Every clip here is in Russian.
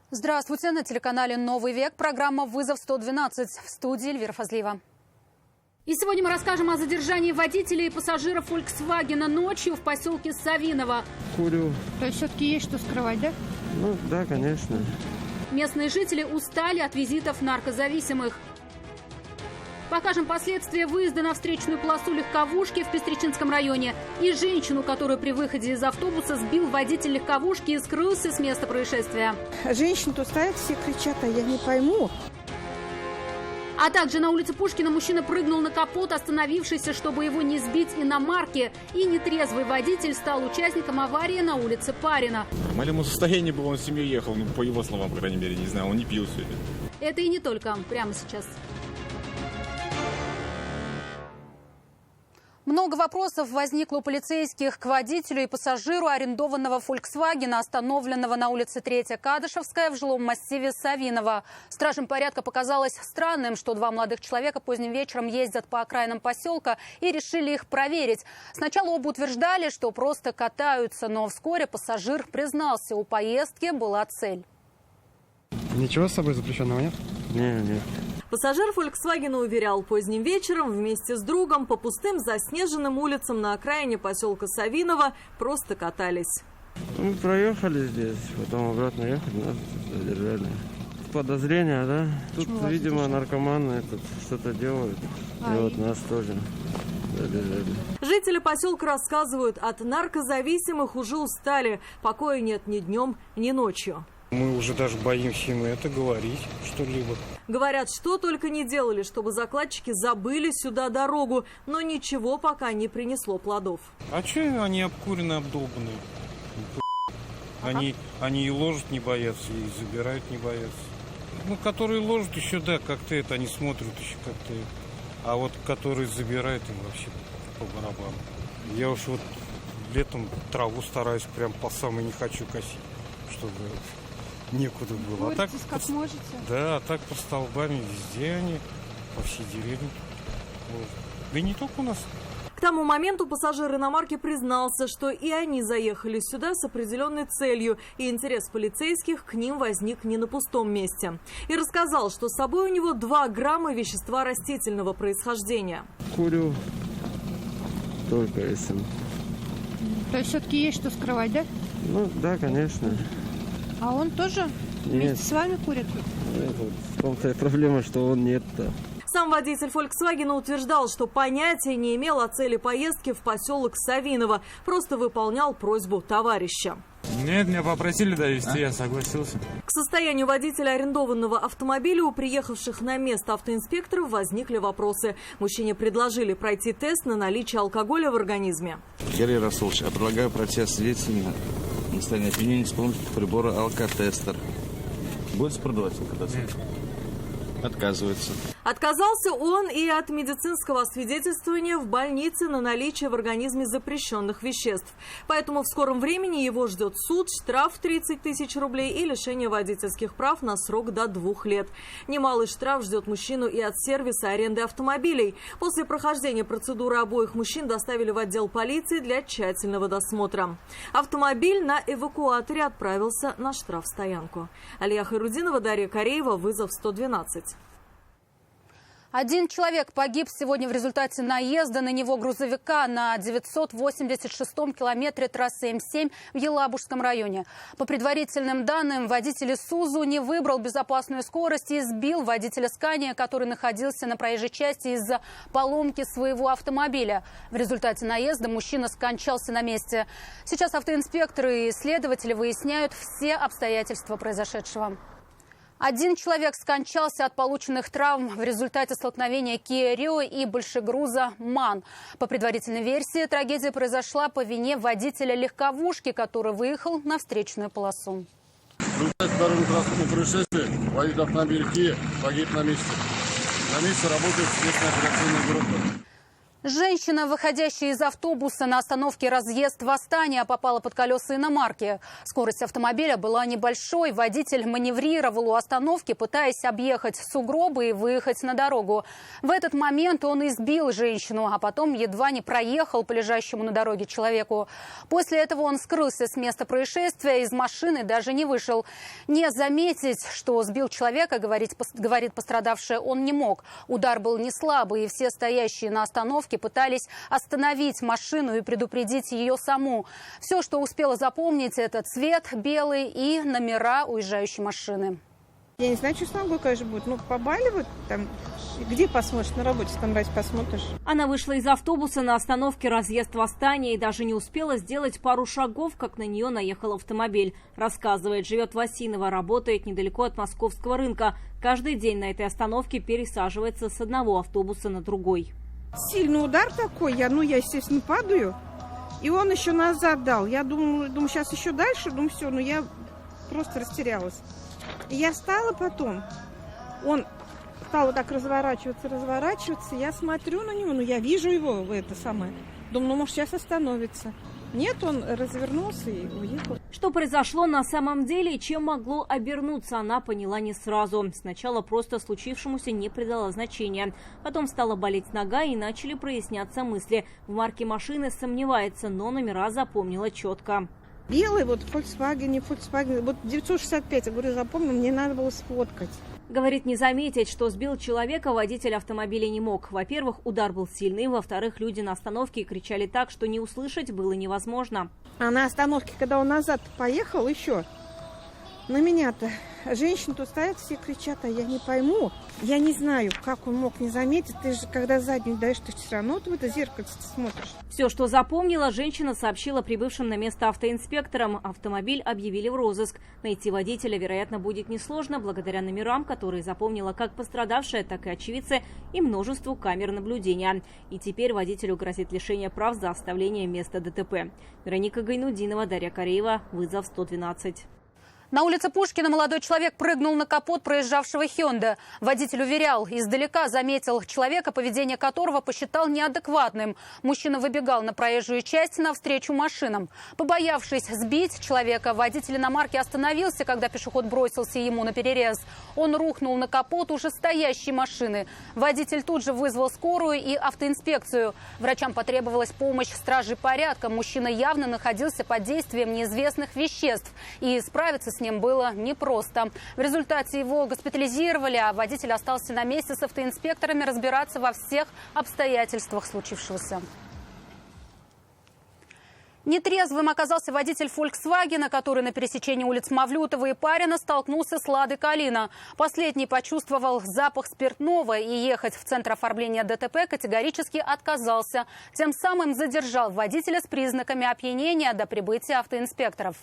Здравствуйте, на телеканале «Новый век» программа «Вызов 112», в студии Эльвира Фазлиева. И сегодня мы расскажем о задержании водителей и пассажиров «Фольксвагена» ночью в поселке Савиново. Курю. То есть все-таки есть что скрывать, да? Ну да, конечно. Местные жители устали от визитов наркозависимых. Покажем последствия выезда на встречную полосу легковушки в Пестричинском районе. И женщину, которую при выходе из автобуса сбил водитель легковушки и скрылся с места происшествия. Женщины тут стоят, все кричат, а я не пойму. А также на улице Пушкина мужчина прыгнул на капот, остановившийся, чтобы его не сбить иномарки. И нетрезвый водитель стал участником аварии на улице Парина. В нормальном состоянии был, он с семьей ехал, ну, по его словам, по крайней мере, не знаю, он не пил сегодня. Это и не только. Прямо сейчас. Много вопросов возникло у полицейских к водителю и пассажиру арендованного «Фольксвагена», остановленного на улице 3-я Кадышевская в жилом массиве Савиново. Стражам порядка показалось странным, что два молодых человека поздним вечером ездят по окраинам поселка, и решили их проверить. Сначала оба утверждали, что просто катаются, но вскоре пассажир признался, у поездки была цель. Ничего с собой запрещенного нет? Нет. Пассажир «Фольксвагена» уверял, поздним вечером вместе с другом по пустым заснеженным улицам на окраине поселка Савиново просто катались. Мы проехали здесь, потом обратно ехали, нас задержали. Подозрения, да? Тут, видимо, наркоманы что-то делают. И вот нас тоже задержали. Жители поселка рассказывают, от наркозависимых уже устали. Покоя нет ни днем, ни ночью. Мы уже даже боимся им это говорить, что-либо. Говорят, что только не делали, чтобы закладчики забыли сюда дорогу, но ничего пока не принесло плодов. А что они обкуренные, обдолбанные? Они и ложат не боятся, и забирают не боятся. Ну, которые ложат еще, да, как-то это, они смотрят еще как-то. А вот которые забирают, им вообще по барабану. Я уж вот летом траву стараюсь прям по самой не хочу косить, чтобы некуда было. Боритесь, как можете? Да, а так по столбами везде они, по всей деревне. Вот. Да и не только у нас. К тому моменту пассажир иномарки признался, что и они заехали сюда с определенной целью, и интерес полицейских к ним возник не на пустом месте. И рассказал, что с собой у него 2 грамма вещества растительного происхождения. Курю только если. То есть все-таки есть что скрывать, да? Ну да, конечно. А он тоже вместе с вами курит? Нет, вот в том-то и проблема, что он нет-то. Сам водитель «Фольксвагена» утверждал, что понятия не имел о цели поездки в поселок Савиново, просто выполнял просьбу товарища. Нет, меня попросили довезти, я согласился. К состоянию водителя арендованного автомобиля у приехавших на место автоинспекторов возникли вопросы. Мужчине предложили пройти тест на наличие алкоголя в организме. Герий Расулович, я предлагаю пройти освидетельствование на состояние опьянения с помощью прибора алкотестер. Будете продавать алкотестер? Отказывается. Отказался он и от медицинского освидетельствования в больнице на наличие в организме запрещенных веществ. Поэтому в скором времени его ждет суд, штраф 30 тысяч рублей и лишение водительских прав на срок до 2 лет. Немалый штраф ждет мужчину и от сервиса аренды автомобилей. После прохождения процедуры обоих мужчин доставили в отдел полиции для тщательного досмотра. Автомобиль на эвакуаторе отправился на штрафстоянку. Алия Хайрудинова, Дарья Кореева, «Вызов 112». Один человек погиб сегодня в результате наезда на него грузовика на 986-м километре трассы М7 в Елабужском районе. По предварительным данным, водитель «Исузу» не выбрал безопасную скорость и сбил водителя «Скания», который находился на проезжей части из-за поломки своего автомобиля. В результате наезда мужчина скончался на месте. Сейчас автоинспекторы и следователи выясняют все обстоятельства произошедшего. Один человек скончался от полученных травм в результате столкновения Kia Rio и большегруза МАН. По предварительной версии, трагедия произошла по вине водителя легковушки, который выехал на встречную полосу. В результате дорожно-транспортного происшествия водитель автомобиля Kia погиб на месте. На месте работает следственная оперативная группа. Женщина, выходящая из автобуса на остановке «Разъезд Восстания», попала под колеса иномарки. Скорость автомобиля была небольшой. Водитель маневрировал у остановки, пытаясь объехать сугробы и выехать на дорогу. В этот момент он избил женщину, а потом едва не проехал по лежащему на дороге человеку. После этого он скрылся с места происшествия, из машины даже не вышел. Не заметить, что сбил человека, говорит пострадавшая, он не мог. Удар был не слабый, и все стоящие на остановке пытались остановить машину и предупредить ее саму. Все, что успела запомнить, это цвет белый и номера уезжающей машины. Я не знаю, что с ногой, конечно, будет. Ну, побаливают там. Где посмотришь? На работе там разве посмотришь? Она вышла из автобуса на остановке «Разъезд Восстания» и даже не успела сделать пару шагов, как на нее наехал автомобиль. Рассказывает, живет в Осиново, работает недалеко от Московского рынка. Каждый день на этой остановке пересаживается с одного автобуса на другой. Сильный удар такой, я, естественно, падаю. И он еще назад дал. Я думаю, сейчас еще дальше, все, но я просто растерялась. И я встала потом. Он стал вот так разворачиваться. Я смотрю на него, я вижу его, это самое. Думаю, может, сейчас остановится. Нет, он развернулся и уехал. Что произошло на самом деле и чем могло обернуться, она поняла не сразу. Сначала просто случившемуся не придала значения. Потом стала болеть нога и начали проясняться мысли. В марке машины сомневается, но номера запомнила четко. Белый, Volkswagen, вот 965, я говорю, запомнил, мне надо было сфоткать. Говорит, не заметить, что сбил человека, водитель автомобиля не мог. Во-первых, удар был сильный. Во-вторых, люди на остановке кричали так, что не услышать было невозможно. А на остановке, когда он назад поехал еще, на меня-то женщины тут стоят, все кричат, а я не пойму. Я не знаю, как он мог не заметить. Ты же, когда заднюю даешь, ты все равно в это зеркальце смотришь. Все, что запомнила, женщина сообщила прибывшим на место автоинспекторам. Автомобиль объявили в розыск. Найти водителя, вероятно, будет несложно, благодаря номерам, которые запомнила как пострадавшая, так и очевидцы, и множеству камер наблюдения. И теперь водителю грозит лишение прав за оставление места ДТП. Вероника Гайнудинова, Дарья Кореева, вызов 112. На улице Пушкина молодой человек прыгнул на капот проезжавшего «Хёнда». Водитель уверял, издалека заметил человека, поведение которого посчитал неадекватным. Мужчина выбегал на проезжую часть навстречу машинам. Побоявшись сбить человека, водитель иномарки остановился, когда пешеход бросился ему на перерез. Он рухнул на капот уже стоящей машины. Водитель тут же вызвал скорую и автоинспекцию. Врачам потребовалась помощь стражей порядка. Мужчина явно находился под действием неизвестных веществ. И справиться с ним было непросто. В результате его госпитализировали, а водитель остался на месте с автоинспекторами разбираться во всех обстоятельствах случившегося. Нетрезвым оказался водитель «Фольксвагена», который на пересечении улиц Мавлютова и Парина столкнулся с «Ладой Калина». Последний почувствовал запах спиртного и ехать в центр оформления ДТП категорически отказался. Тем самым задержал водителя с признаками опьянения до прибытия автоинспекторов.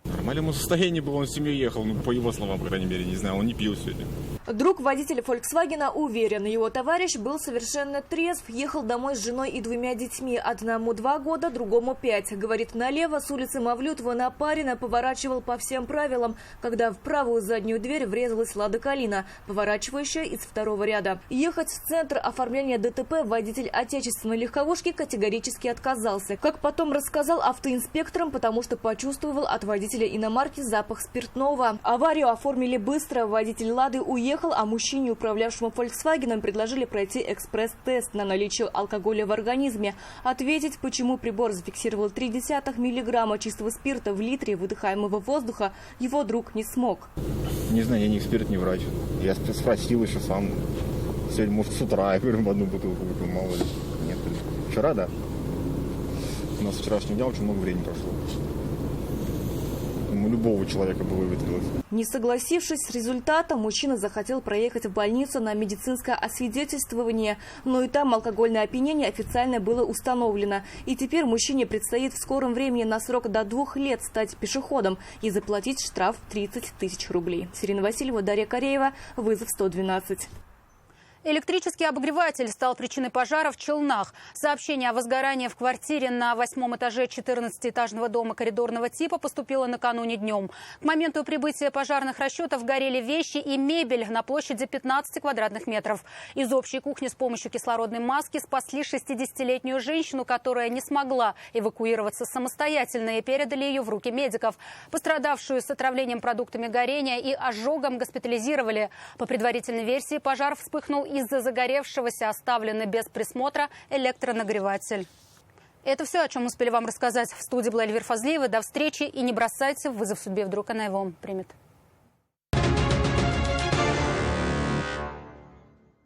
В нормальном состоянии был, он с семьей ехал, по его словам, по крайней мере, не знаю, он не пил сегодня. Друг водителя «Фольксвагена» уверен, его товарищ был совершенно трезв, ехал домой с женой и 2 детьми. Одному 2 года, другому 5. Говорит, налево с улицы Мавлютова на Парина поворачивал по всем правилам, когда в правую заднюю дверь врезалась «Лада Калина», поворачивающая из 2-го ряда. Ехать в центр оформления ДТП водитель отечественной легковушки категорически отказался. Как потом рассказал автоинспекторам, потому что почувствовал от водителя иномарки запах спиртного. Аварию оформили быстро, водитель «Лады» уехал, а мужчине, управлявшему «Фольксвагеном», предложили пройти экспресс-тест на наличие алкоголя в организме. Ответить, почему прибор зафиксировал 0,3 миллиграмма чистого спирта в литре выдыхаемого воздуха, его друг не смог. Не знаю, я не эксперт, не врач. Я спросил еще сам. Сегодня, может, с утра, я говорю, 1 бутылку выпил, мало ли. Нет, вчера, да. У нас вчерашний дня очень много времени прошло. Любого человека бы выветрилось. Не согласившись с результатом, мужчина захотел проехать в больницу на медицинское освидетельствование, но и там алкогольное опьянение официально было установлено. И теперь мужчине предстоит в скором времени на срок до 2 лет стать пешеходом и заплатить штраф 30 000 рублей. Ирина Васильева, Дарья Кореева, вызов 112. Электрический обогреватель стал причиной пожара в Челнах. Сообщение о возгорании в квартире на 8-м этаже 14-этажного дома коридорного типа поступило накануне днем. К моменту прибытия пожарных расчетов горели вещи и мебель на площади 15 квадратных метров. Из общей кухни с помощью кислородной маски спасли 60-летнюю женщину, которая не смогла эвакуироваться самостоятельно, и передали ее в руки медиков. Пострадавшую с отравлением продуктами горения и ожогом госпитализировали. По предварительной версии, пожар вспыхнул из-за загоревшегося оставленный без присмотра электронагреватель. Это все, о чем успели вам рассказать. В студии была Эльвира Фазлиева. До встречи и не бросайте вызов судьбе, вдруг она его примет.